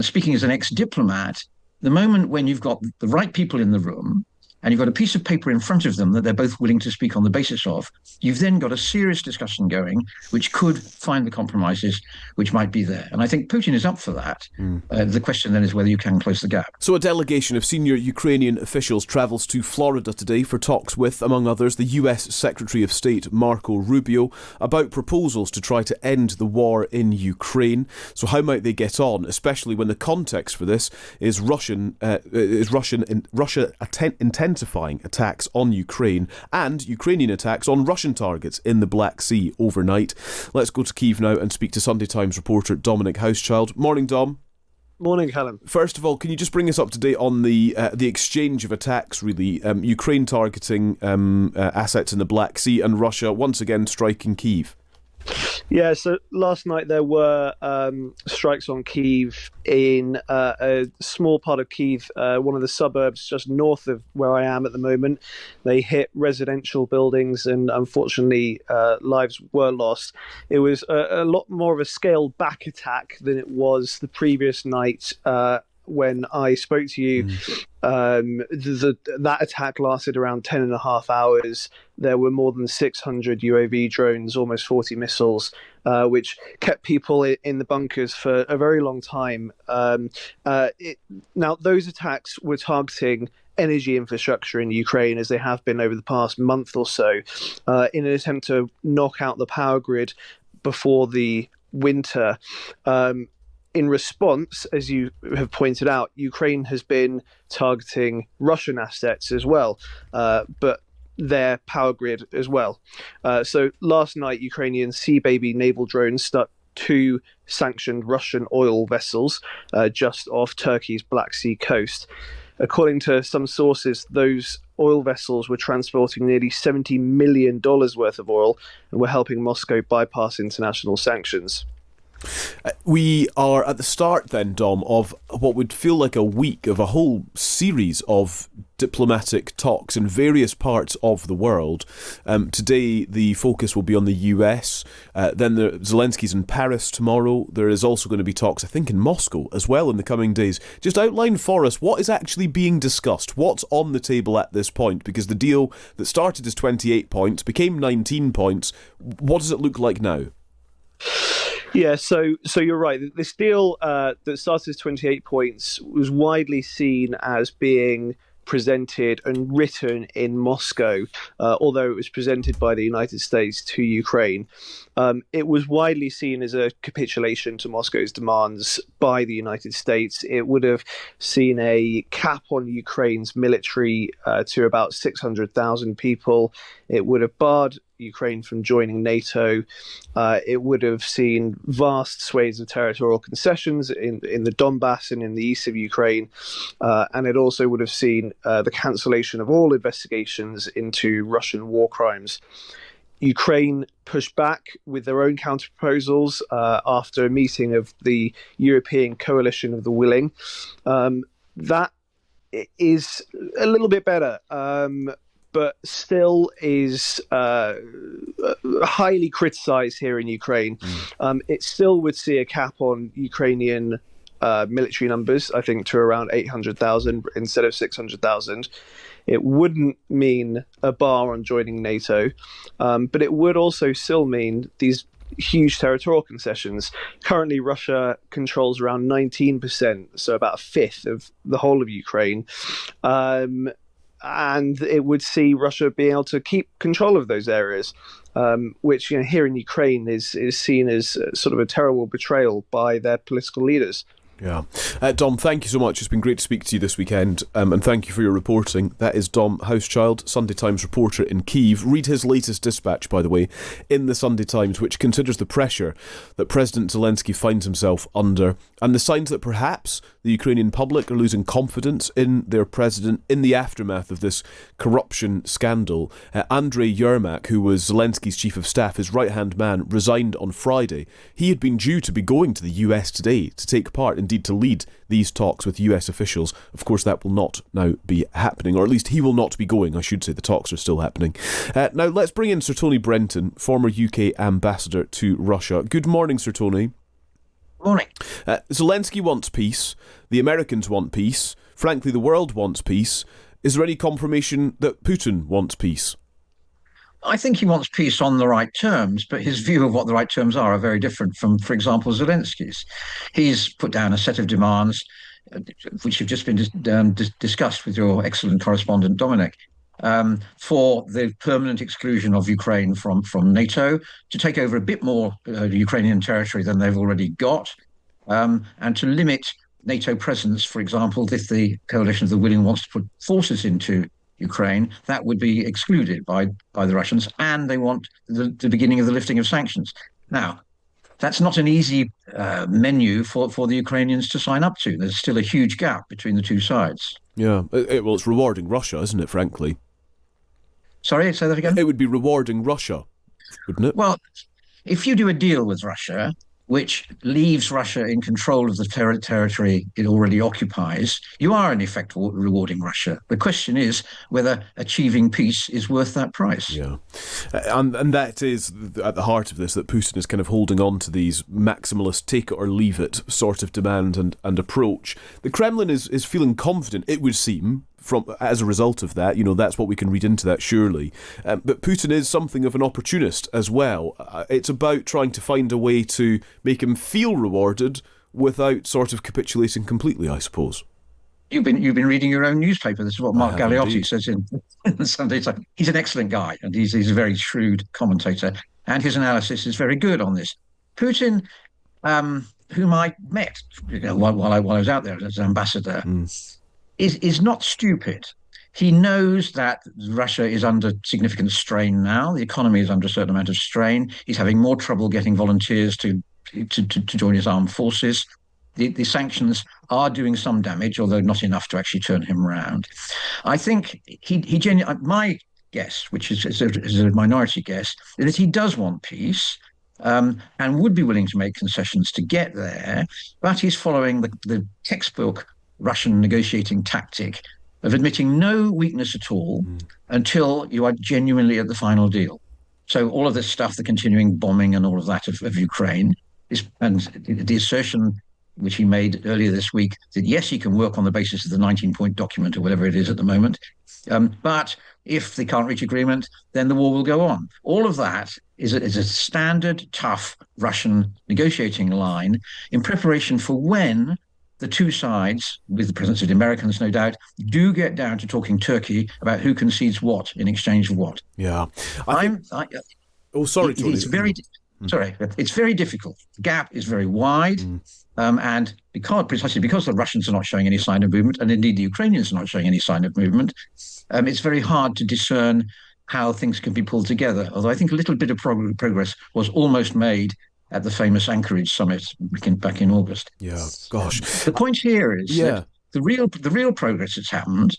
speaking as an ex-diplomat, the moment when you've got the right people in the room and you've got a piece of paper in front of them that they're both willing to speak on the basis of, you've then got a serious discussion going, which could find the compromises which might be there. And I think Putin is up for that. The question then is whether you can close the gap. So a delegation of senior Ukrainian officials travels to Florida today for talks with, among others, the US Secretary of State Marco Rubio about proposals to try to end the war in Ukraine. So how might they get on, especially when the context for this is Russia intensifying attacks on Ukraine and Ukrainian attacks on Russian targets in the Black Sea overnight. Let's go to Kyiv now and speak to Sunday Times reporter Dominic Housechild. Morning, Dom. Morning, Callum. First of all, can you just bring us up to date on the exchange of attacks, really? Ukraine targeting assets in the Black Sea and Russia once again striking Kyiv. Yeah, so last night there were strikes on Kyiv in a small part of Kyiv, one of the suburbs just north of where I am at the moment. They hit residential buildings and unfortunately lives were lost. It was a lot more of a scaled back attack than it was the previous night when I spoke to you. That attack lasted around 10 and a half hours. There were more than 600 UAV drones, almost 40 missiles, which kept people in the bunkers for a very long time. Now, those attacks were targeting energy infrastructure in Ukraine, as they have been over the past month or so, in an attempt to knock out the power grid before the winter. In response, as you have pointed out, Ukraine has been targeting Russian assets as well, but their power grid as well. So last night, Ukrainian Sea Baby naval drones struck two sanctioned Russian oil vessels just off Turkey's Black Sea coast. According to some sources, those oil vessels were transporting nearly $70 million worth of oil and were helping Moscow bypass international sanctions. We are at the start then, Dom, of what would feel like a week of a whole series of diplomatic talks in various parts of the world. Today the focus will be on the US, then Zelensky's in Paris tomorrow. There is also going to be talks, I think, in Moscow as well in the coming days. Just outline for us what is actually being discussed, what's on the table at this point, because the deal that started as 28 points became 19 points. What does it look like now? Yeah, so you're right. This deal that started as 28 points was widely seen as being presented and written in Moscow, although it was presented by the United States to Ukraine. It was widely seen as a capitulation to Moscow's demands by the United States. It would have seen a cap on Ukraine's military to about 600,000 people. It would have barred Ukraine from joining NATO. It would have seen vast swathes of territorial concessions in the Donbass and in the east of Ukraine. And it also would have seen the cancellation of all investigations into Russian war crimes. Ukraine pushed back with their own counterproposals after a meeting of the European Coalition of the Willing. That is a little bit better, but still is highly criticised here in Ukraine. It still would see a cap on Ukrainian military numbers, I think, to around 800,000 instead of 600,000. It wouldn't mean a bar on joining NATO, but it would also still mean these huge territorial concessions. Currently, Russia controls around 19%, so about a fifth of the whole of Ukraine. And it would see Russia being able to keep control of those areas, which, here in Ukraine is seen as sort of a terrible betrayal by their political leaders. Yeah. Dom, thank you so much. It's been great to speak to you this weekend, and thank you for your reporting. That is Dom Housechild, Sunday Times reporter in Kyiv. Read his latest dispatch, by the way, in the Sunday Times, which considers the pressure that President Zelensky finds himself under and the signs that perhaps the Ukrainian public are losing confidence in their president in the aftermath of this corruption scandal. Andrei Yermak, who was Zelensky's chief of staff, his right-hand man, resigned on Friday. He had been due to be going to the US today to take part, indeed to lead these talks with US officials. Of course, that will not now be happening, or at least he will not be going, I should say. The talks are still happening. Now, let's bring in Sir Tony Brenton, former UK ambassador to Russia. Good morning, Sir Tony. Morning. Zelensky wants peace. The Americans want peace. Frankly, the world wants peace. Is there any confirmation that Putin wants peace? I think he wants peace on the right terms, but his view of what the right terms are very different from, for example, Zelensky's. He's put down a set of demands, which have just been discussed with your excellent correspondent, Dominic, for the permanent exclusion of Ukraine from NATO, to take over a bit more Ukrainian territory than they've already got, and to limit NATO presence, for example, if the coalition of the willing wants to put forces into Ukraine, that would be excluded by the Russians, and they want the beginning of the lifting of sanctions. Now, that's not an easy menu for the Ukrainians to sign up to. There's still a huge gap between the two sides. Yeah, well, it's rewarding Russia, isn't it, frankly? Sorry, say that again? It would be rewarding Russia, wouldn't it? Well, if you do a deal with Russia, which leaves Russia in control of the territory it already occupies, you are in effect rewarding Russia. The question is whether achieving peace is worth that price. Yeah, and that is at the heart of this, that Putin is kind of holding on to these maximalist take it or leave it sort of demand and approach. The Kremlin is feeling confident, it would seem, as a result of that. That's what we can read into that, surely. But Putin is something of an opportunist as well. It's about trying to find a way to make him feel rewarded without sort of capitulating completely, I suppose. You've been reading your own newspaper. This is what Mark Galeotti indeed says in the Sunday Times. He's an excellent guy, and he's a very shrewd commentator, and his analysis is very good on this. Putin, whom I met while I was out there as an ambassador, is not stupid. He knows that Russia is under significant strain now. The economy is under a certain amount of strain. He's having more trouble getting volunteers to join his armed forces. The sanctions are doing some damage, although not enough to actually turn him around. I think my guess, which is a minority guess, is that he does want peace, and would be willing to make concessions to get there, but he's following the textbook Russian negotiating tactic of admitting no weakness at all until you are genuinely at the final deal. So all of this stuff, the continuing bombing and all of that of Ukraine, and the assertion which he made earlier this week that yes, he can work on the basis of the 19-point document or whatever it is at the moment, but if they can't reach agreement, then the war will go on. All of that is a standard, tough Russian negotiating line in preparation for when the two sides, with the presence of the Americans, no doubt, do get down to talking Turkey about who concedes what in exchange of what. Yeah. Sorry, Tony. It's very difficult. The gap is very wide. And precisely because the Russians are not showing any sign of movement, and indeed the Ukrainians are not showing any sign of movement, it's very hard to discern how things can be pulled together. Although I think a little bit of progress was almost made at the famous Anchorage summit back in August. Yeah, gosh. The point here is that the real progress that's happened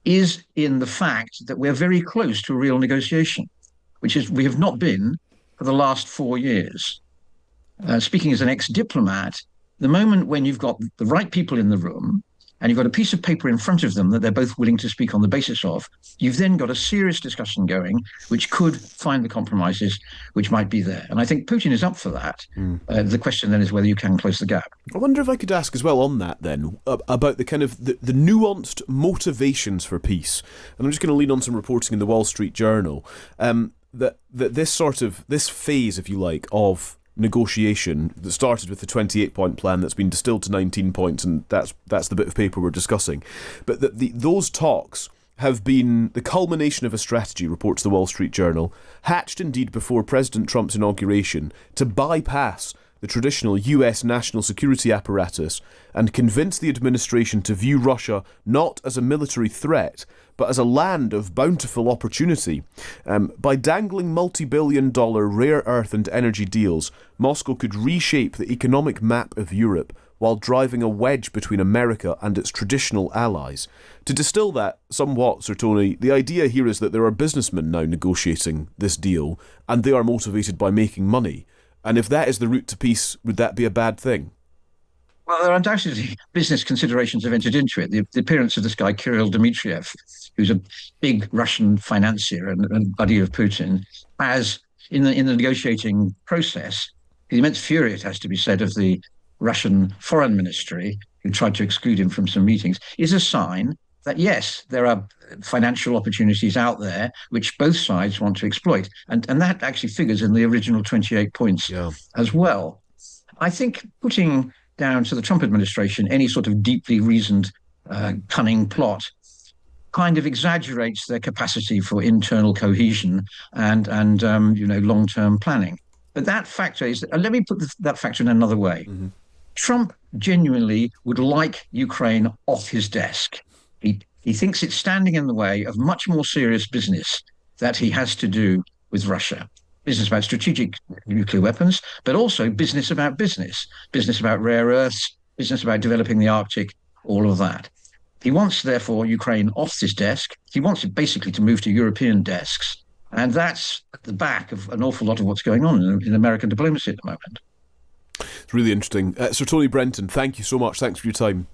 is in the fact that we're very close to a real negotiation, which is we have not been for the last 4 years. Speaking as an ex-diplomat, the moment when you've got the right people in the room and you've got a piece of paper in front of them that they're both willing to speak on the basis of, you've then got a serious discussion going, which could find the compromises which might be there. And I think Putin is up for that. The question then is whether you can close the gap. I wonder if I could ask as well on that then, about the kind of the nuanced motivations for peace. And I'm just going to lean on some reporting in the Wall Street Journal, that this phase, if you like, of negotiation that started with the 28-point plan that's been distilled to 19 points, and that's the bit of paper we're discussing. But those talks have been the culmination of a strategy, reports the Wall Street Journal, hatched indeed before President Trump's inauguration, to bypass the traditional US national security apparatus and convince the administration to view Russia not as a military threat, but as a land of bountiful opportunity. By dangling multi-billion-dollar rare earth and energy deals, Moscow could reshape the economic map of Europe while driving a wedge between America and its traditional allies. To distill that somewhat, Sir Tony, the idea here is that there are businessmen now negotiating this deal, and they are motivated by making money. And if that is the route to peace, would that be a bad thing? Well, there are undoubtedly business considerations have entered into it. The appearance of this guy, Kirill Dmitriev, who's a big Russian financier and buddy of Putin, as in the negotiating process, the immense fury, it has to be said, of the Russian foreign ministry, who tried to exclude him from some meetings, is a sign that, yes, there are financial opportunities out there which both sides want to exploit. And that actually figures in the original 28 points as well. I think putting down to the Trump administration any sort of deeply reasoned, cunning plot kind of exaggerates their capacity for internal cohesion and long-term planning. But that factor is, let me put that factor in another way. Mm-hmm. Trump genuinely would like Ukraine off his desk. He thinks it's standing in the way of much more serious business that he has to do with Russia. Business about strategic nuclear weapons, but also business about rare earths, business about developing the Arctic, all of that. He wants, therefore, Ukraine off this desk. He wants it basically to move to European desks. And that's at the back of an awful lot of what's going on in American diplomacy at the moment. It's really interesting. Sir Tony Brenton, thank you so much. Thanks for your time.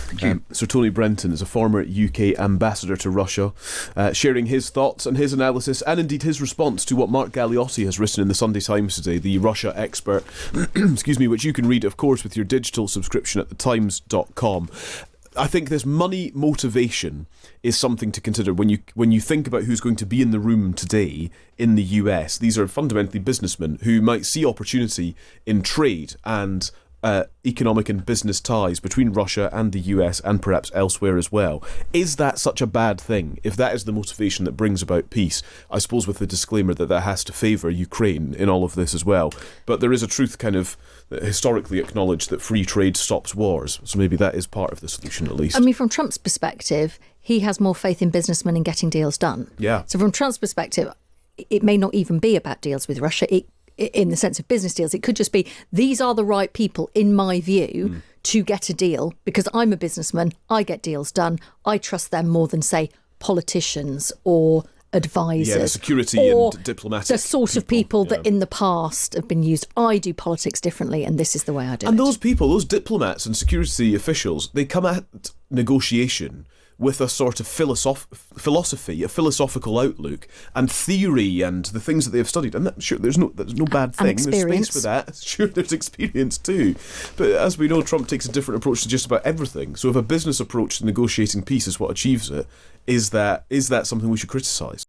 Thank you. Sir Tony Brenton is a former UK ambassador to Russia, sharing his thoughts and his analysis and indeed his response to what Mark Galeotti has written in the Sunday Times today, the Russia expert, excuse me, which you can read, of course, with your digital subscription at thetimes.com. I think this money motivation is something to consider when you think about who's going to be in the room today in the US. These are fundamentally businessmen who might see opportunity in trade and economic and business ties between Russia and the US and perhaps elsewhere as well. Is that such a bad thing? If that is the motivation that brings about peace, I suppose with the disclaimer that has to favour Ukraine in all of this as well. But there is a truth kind of historically acknowledged that free trade stops wars. So maybe that is part of the solution at least. I mean, from Trump's perspective, he has more faith in businessmen in getting deals done. Yeah. So from Trump's perspective, it may not even be about deals with Russia. In the sense of business deals, it could just be, these are the right people, in my view, to get a deal, because I'm a businessman, I get deals done, I trust them more than, say, politicians or advisors. Yeah, the security or and diplomatic the sort of people that in the past have been used. I do politics differently, and this is the way I do it. And those people, those diplomats and security officials, they come at negotiation with a sort of philosophy, a philosophical outlook and theory and the things that they have studied. And sure, there's no bad thing. There's space for that. Sure, there's experience too. But as we know, Trump takes a different approach to just about everything. So if a business approach to negotiating peace is what achieves it, is that something we should criticise?